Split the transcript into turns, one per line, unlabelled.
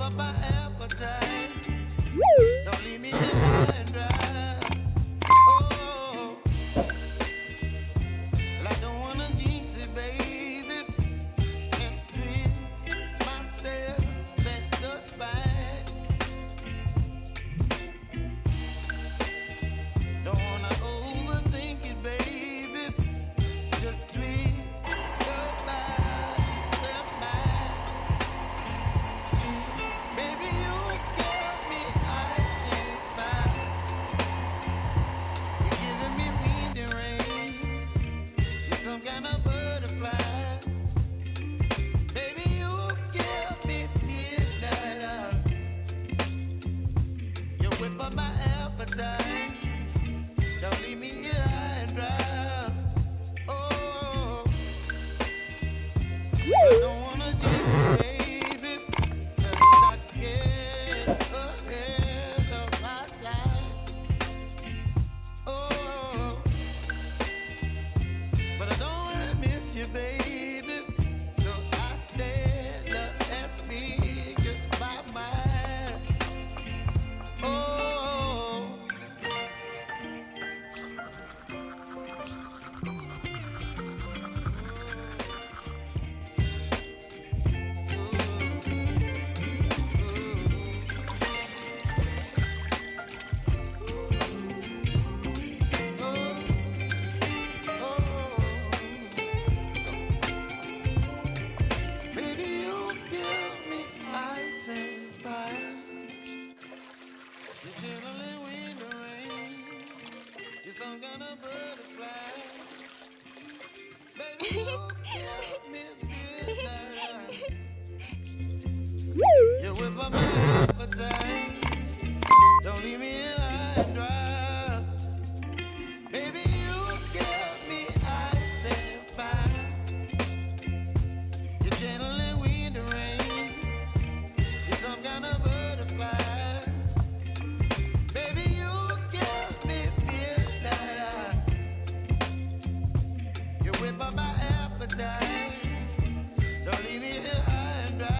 up my appetite. Don't leave me here high and dry. Oh, well, I don't wanna jinx it, baby, and twist myself at the spine. Don't wanna overthink it, baby. It's just twist. Don't leave me here high and dry. Oh, I don't wanna jinx it, baby. Let's not get ahead of my time. Oh, but I don't wanna miss you, baby. So I stand up and speak my mind. Oh. Some kind of butterfly. Baby, you give me midnight. You whip up my appetite.